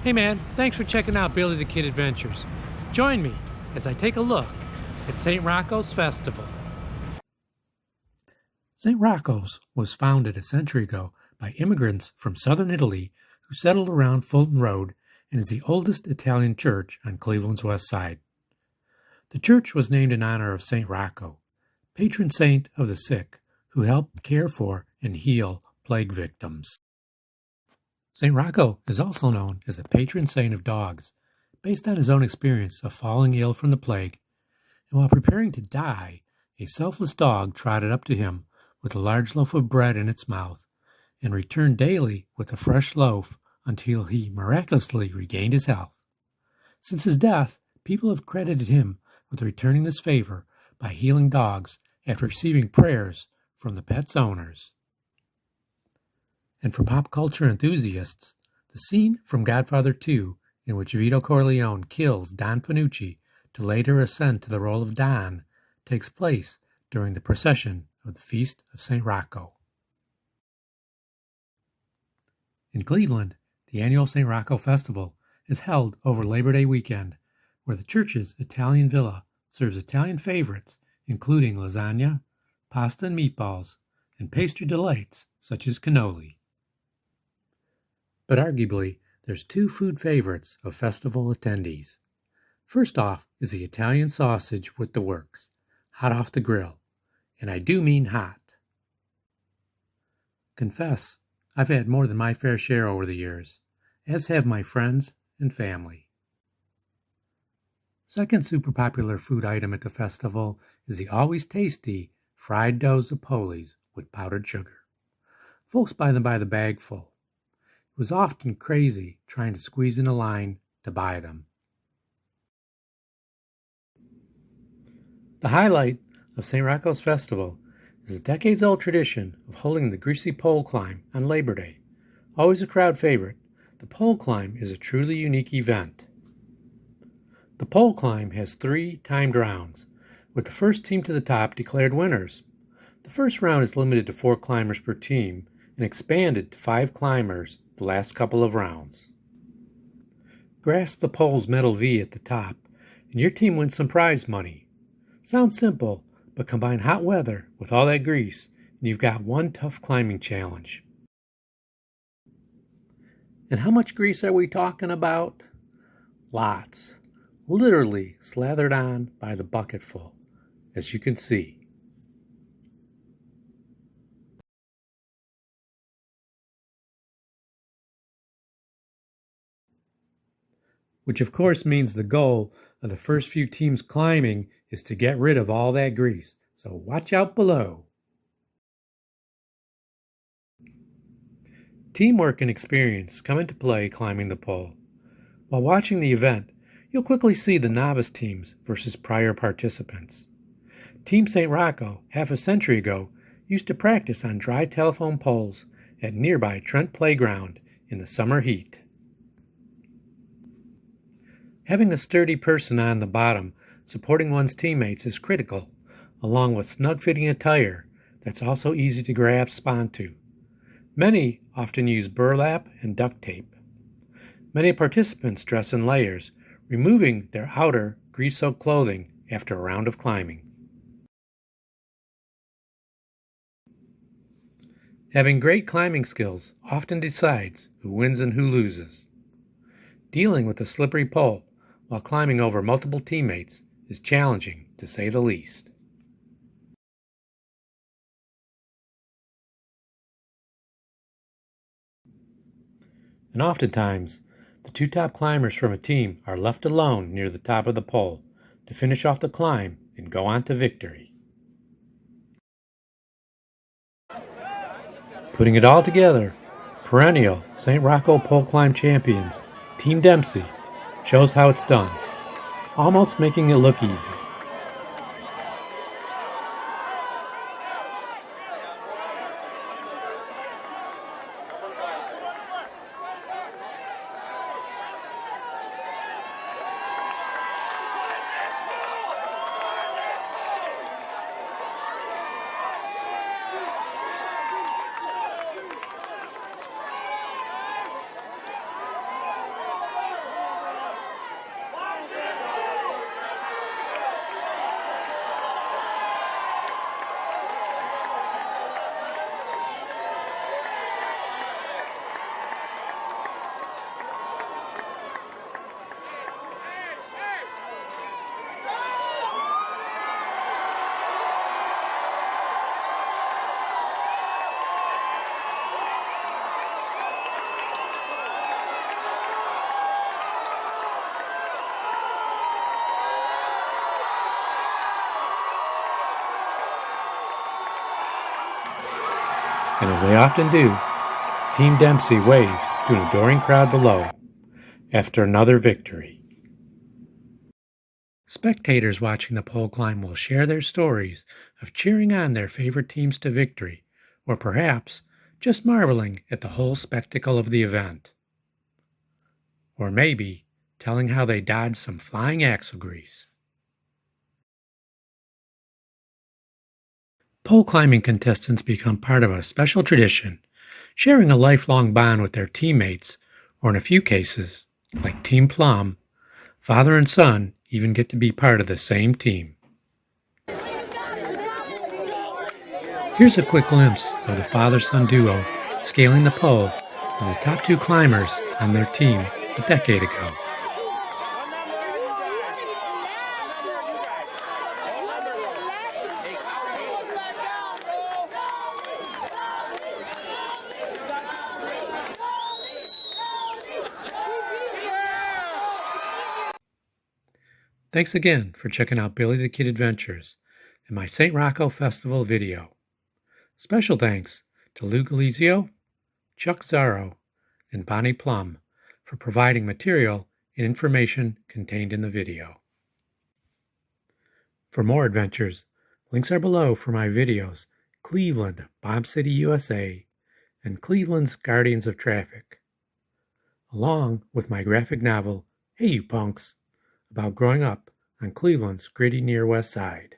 Hey man, thanks for checking out Billy the Kid Adventures. Join me as I take a look at St. Rocco's Festival. St. Rocco's was founded a century ago by immigrants from southern Italy who settled around Fulton Road and is the oldest Italian church on Cleveland's west side. The church was named in honor of St. Rocco, patron saint of the sick, who helped care for and heal plague victims. St. Rocco is also known as the patron saint of dogs, based on his own experience of falling ill from the plague, and while preparing to die, a selfless dog trotted up to him with a large loaf of bread in its mouth, and returned daily with a fresh loaf until he miraculously regained his health. Since his death, people have credited him with returning this favor by healing dogs after receiving prayers from the pet's owners. And for pop culture enthusiasts, the scene from Godfather 2, in which Vito Corleone kills Don Fanucci to later ascend to the role of Don, takes place during the procession of the Feast of St. Rocco. In Cleveland, the annual St. Rocco Festival is held over Labor Day weekend, where the church's Italian Villa serves Italian favorites including lasagna, pasta and meatballs, and pastry delights such as cannoli. But arguably, there's two food favorites of festival attendees. First off is the Italian sausage with the works, hot off the grill, and I do mean hot. Confess, I've had more than my fair share over the years, as have my friends and family. Second super popular food item at the festival is the always tasty fried dough zappolis with powdered sugar. Folks buy them by the bagful. It was often crazy trying to squeeze in a line to buy them. The highlight of St. Rocco's Festival is the decades-old tradition of holding the greasy pole climb on Labor Day. Always a crowd favorite, the pole climb is a truly unique event. The pole climb has 3 timed rounds, with the first team to the top declared winners. The first round is limited to 4 climbers per team and expanded to 5 climbers the last couple of rounds. Grasp the pole's metal V at the top, and your team wins some prize money. Sounds simple, but combine hot weather with all that grease, and you've got one tough climbing challenge. And how much grease are we talking about? Lots. Literally slathered on by the bucketful, as you can see. Which of course means the goal of the first few teams climbing is to get rid of all that grease, so watch out below. Teamwork and experience come into play climbing the pole. While watching the event, you'll quickly see the novice teams versus prior participants. Team St. Rocco, half a century ago, used to practice on dry telephone poles at nearby Trent Playground in the summer heat. Having a sturdy person on the bottom supporting one's teammates is critical, along with snug-fitting attire that's also easy to grasp onto. Many often use burlap and duct tape. Many participants dress in layers, removing their outer, grease-soaked clothing after a round of climbing. Having great climbing skills often decides who wins and who loses. Dealing with a slippery pole while climbing over multiple teammates is challenging, to say the least. And oftentimes, the 2 top climbers from a team are left alone near the top of the pole to finish off the climb and go on to victory. Putting it all together, perennial St. Rocco pole climb champions, Team Dempsey, shows how it's done, almost making it look easy. And as they often do, Team Dempsey waves to an adoring crowd below after another victory. Spectators watching the pole climb will share their stories of cheering on their favorite teams to victory, or perhaps just marveling at the whole spectacle of the event. Or maybe telling how they dodged some flying axle grease. Pole climbing contestants become part of a special tradition, sharing a lifelong bond with their teammates, or in a few cases, like Team Plum, father and son even get to be part of the same team. Here's a quick glimpse of the father-son duo scaling the pole as the top two climbers on their team a decade ago. Thanks again for checking out Billy the Kid Adventures and my St. Rocco Festival video. Special thanks to Lou Galizio, Chuck Zarro, and Bonnie Plum for providing material and information contained in the video. For more adventures, links are below for my videos Cleveland, Bomb City, USA, and Cleveland's Guardians of Traffic, along with my graphic novel, Hey You Punks, about growing up on Cleveland's gritty near west side.